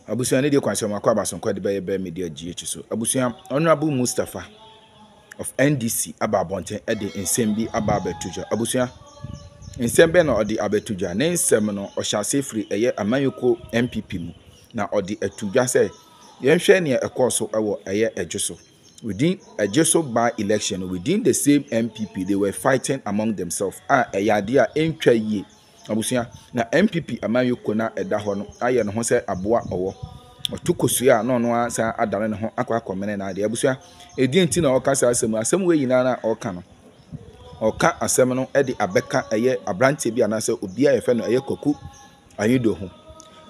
Abusia ne de kwanse makwa basonko de be media GH so. Abusia Honorable Mustafa of NDC ababonten e de nsem bi ababetuja. Abusia nsem be na odi abetuja. Ne nsem no ohyase free eye Amanyoko MPP mu. Na odi etuja se yenhwe ne ekoso ewo eye ejuso. Within ejuso by election within the same MPP they were fighting among themselves. Eyade a entwa yie. Abusia na MPP Amanyoko na eda ho no aye no ho se aboa owo otukosua no no asa adane ne ho akwa komene na ade abusia edi nti na okasa asem we yina na oka no oka asem no e de abeka eye abrante bi anase obi a yefe no eye Koku Ayidohohōuse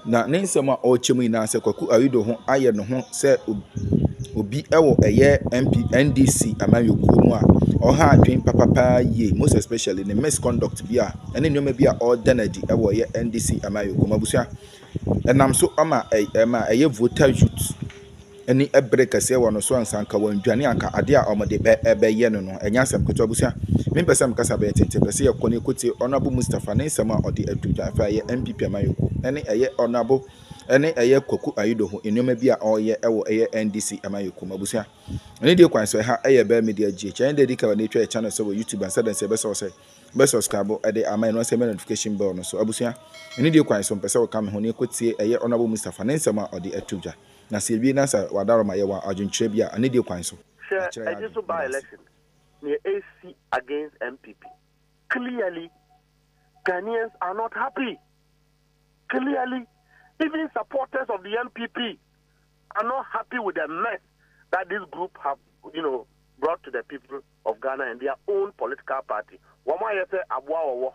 na ne nsem a ochemu yina se Koku Ayidohohōuse aye no ho se obi ewo eye NDC Amanyoko mu a oha adwen papapa ye most especially the misconduct bi a ene nyoma bi a ordanadi ewo ye NDC Amanyoko mabusia enam so ama eye voter youth eni ebreka se wono so ansanka wandwane anka ade a omode be ye no no enya asem keto abusia me pese am kasa be tete pese ye kone koti Honorable Mustafa ne nsema ode atuja fa ye MPP Amanyoko ene eye Honorable ene eye Koku Ayidohohōuse enoma bi a oye ewo eye NDC Amanyoko mabusia ene de kwan so ha eye be media GH ende de ka na twa channel so YouTube and said say be so say be subscribe ade amay no say notification bell no so abusia ene de kwan so pese wo ka me ho ne kotie eye Honorable Mustafa ne nsema ode atuja na se bi na sa wadaro ma ye wa adwunkyere bia ane de kwan so just by election near AC against MPP. Clearly Ghanaians are not happy. Clearly even supporters of the MPP are not happy with the mess that this group have brought to the people of Ghana and their own political party. Wama yete abwa owo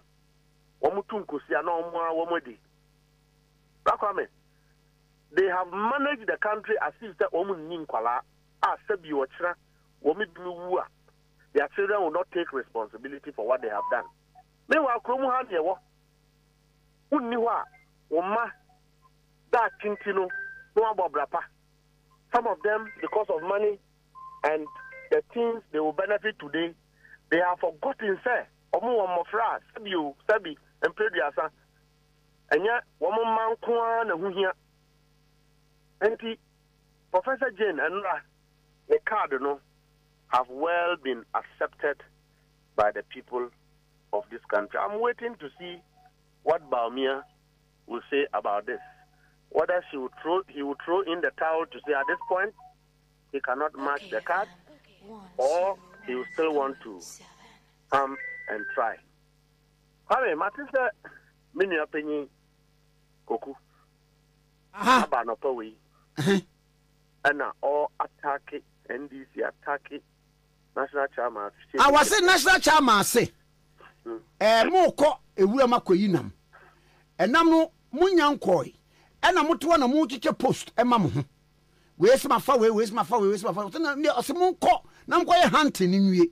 wamutunkusi ana omwa womodi. Bakwame, they have managed the country as if they their children will not take responsibility for what they have done. Meanwhile, some of them, because of money and the things they will benefit today, they have forgotten, sir. And yet, woman man kwan and here. Professor Jane and the cardinal have well been accepted by the people of this country. I'm waiting to see what Baumia will say about this. Whether he will throw in the towel to say at this point he cannot match the card, or he will still want to come and try. Hey, Martin said, "Many opinion, Koku. About no power. And now all attack it, NDC attack it, national chairman." I was saying national chairman say, "Moko ewura makoyinam, enam no munyankoi, ena mutu na muchiche post ema mo ho. We esma fa we esma fa we esma fa. Na ne osemunko na mko ye hunting ni nwie.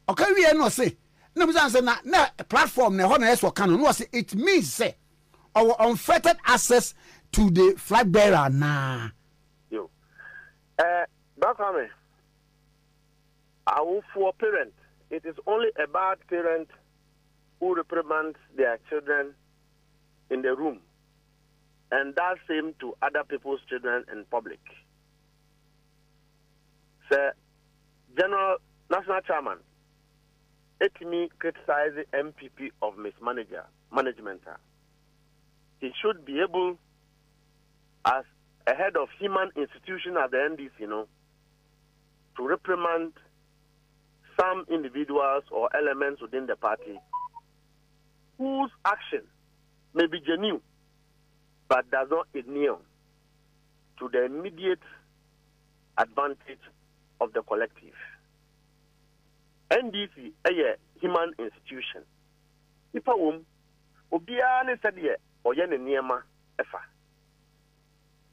Oka wie no say, na mu say na platform na ho na eso ka no say it means say our unfettered access to the flag bearer na." Yo. Bakame, for parent, it is only a bad parent who reprimands their children in the room and does same to other people's children in public. Sir, General National Chairman, let me criticize the MPP of management. He should be able, as a head of human institution at the NDC, to reprimand some individuals or elements within the party whose action may be genuine but does not adhere to the immediate advantage of the collective. NDC, a human institution. If a woman, Obiane said, or Yen Niema, Efa.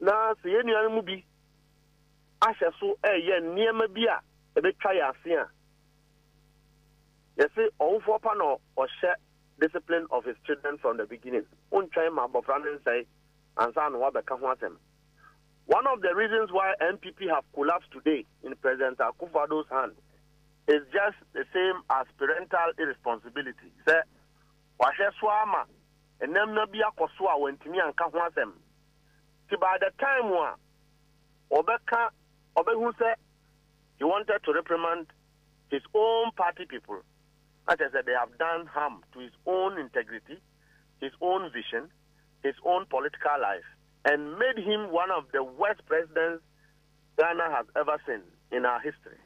Na se yenu anu bi ahye so yen niema bi a e be twa ya ase a yesi onfo pa no o hye discipline of his children from the beginning untwan ma bofra ne say ansa no wa beka ho asem. One of the reasons why MPP have collapsed today in President Akufo-Addo's hand is just the same as parental irresponsibility. Say wa hye so ama enem na bi akoso a wantimi anka ho asem. by the time who said he wanted to reprimand his own party people, as I said, they have done harm to his own integrity, his own vision, his own political life, and made him one of the worst presidents Ghana has ever seen in our history.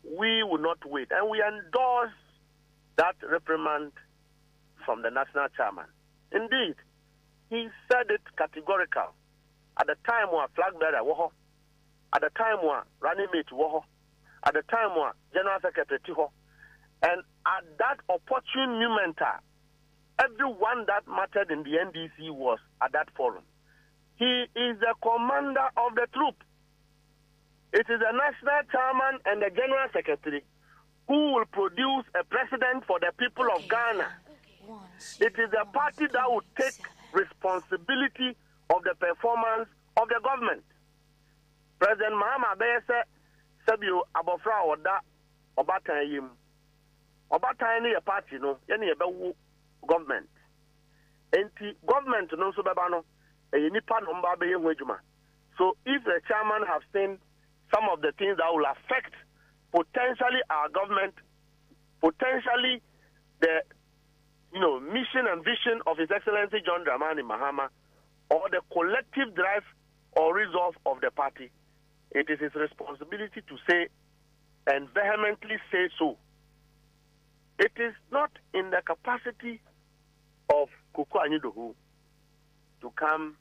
We will not wait, and we endorse that reprimand from the national chairman. Indeed, he said it categorical. At the time when flag bearer was, at the time when running mate was, at the time when general secretary was, and at that opportune moment, everyone that mattered in the NDC was at that forum. He is the commander of the troop. It is the national chairman and the general secretary who will produce a president for the people of Ghana. It is the party that will take responsibility of the performance of the government. President Mahama Bese Sabio Abofra Oda Obatan Yim. Obatan ni a party no, yani a government. Enti government no so bebano, e nipa no mba be yehwejuma. So if the chairman have seen some of the things that will affect potentially our government, potentially the mission and vision of His Excellency John Dramani Mahama, or the collective drive or resolve of the party, it is his responsibility to say and vehemently say so. It is not in the capacity of Koku Ayidohohōuse to come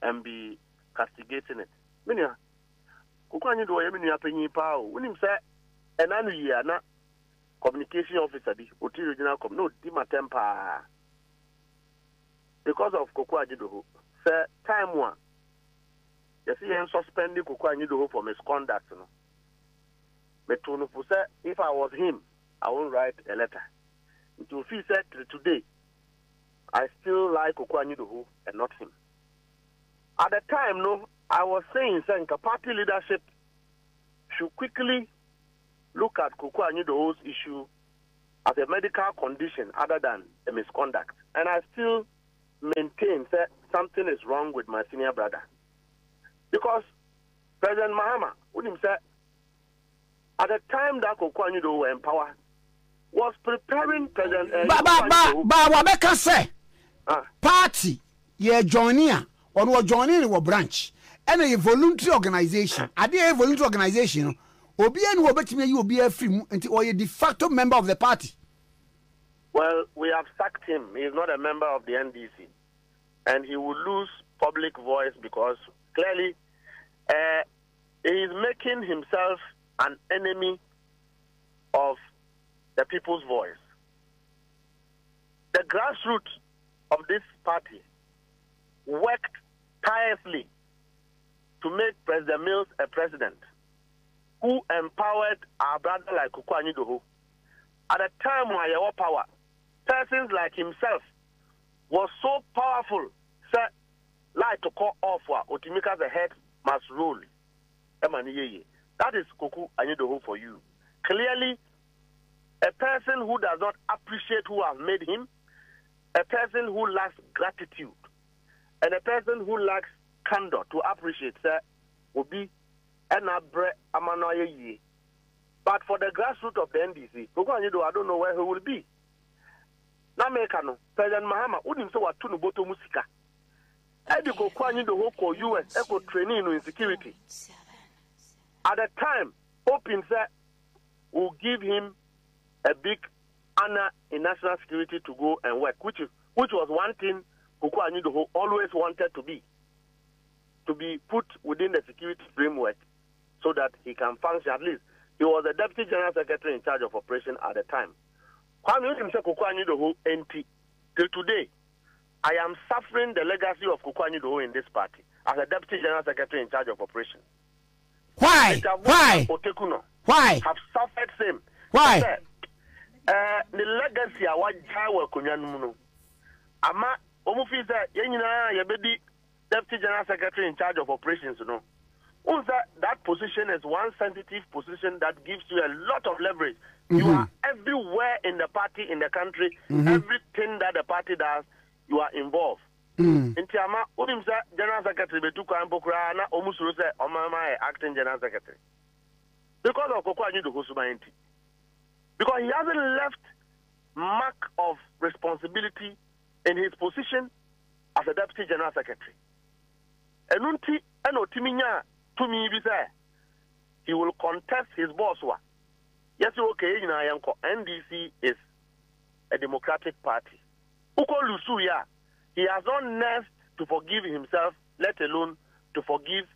and be castigating it. Minya, Koku Ayidohohōuse yemi ni apenyi pa o. Unim say enanu ye na communication officer bi oti regional com no di matempa because of Koku Ayidohohōuse. Say time one, you see him suspending Koku Ayidohohōuse for misconduct. No, but to say if I was him, I won't write a letter. To feel said today, I still like Koku Ayidohohōuse and not him. At the time, no, I was saying party leadership should quickly look at Koku Ayidohohōuse's issue as a medical condition other than a misconduct. And I still maintain that something is wrong with my senior brother. Because President Mahama, what him said, at the time that Koku Ayidohohōuse were in power, was preparing President Wabeka say party ye joining or was joining your branch and a voluntary organization. Are they a voluntary organization? Obi and Wobetime you will be a free or a de facto member of the party. Well, we have sacked him. He is not a member of the NDC. And he will lose public voice because clearly he is making himself an enemy of the people's voice. The grassroots of this party worked tirelessly to make President Mills a president who empowered our brother like Koku Ayidohohōuse. At a time when he had power, persons like himself was so powerful, said, like to call off Otimika the head must rule. That is Koku Ayidohohōuse for you. Clearly, a person who does not appreciate who has made him, a person who lacks gratitude, and a person who lacks candor to appreciate, will be an abre amanoye ye. But for the grassroots of the NDC, Koku Ayidohohōuse, I don't know where he will be. Namekano, President Mahama, wouldn't say what tunu boto musika. Edi Koku Ayidohohōuse ko US, echo training in security. At the time, hoping that will give him a big honor in national security to go and work, which was one thing Koku Ayidohohōuse always wanted to be put within the security framework so that he can function. At least he was the deputy general secretary in charge of operation at the time. Koku Ayidohohōuse NT till today, I am suffering the legacy of Koku Ayidohohōuse in this party as a deputy general secretary in charge of operation. Why? Why? Have suffered same. Why? The legacy I want to kunyanuno. Ama omufisa yenyina yebedi deputy general secretary in charge of operations. No, that position is one sensitive position that gives you a lot of leverage. You are everywhere in the party, in the country. Everything that the party does, you are involved. Inti ama unim sa general secretary betu kwa mbokura na omusuru se omama acting general secretary. Because of Koku Ayidohohōuse. Because he hasn't left mark of responsibility in his position as a deputy general secretary. Enunti enotiminya to me be say he will contest his boss. Yes, okay, NDC is a democratic party. Uko Lusuya, he has not nerve to forgive himself, let alone to forgive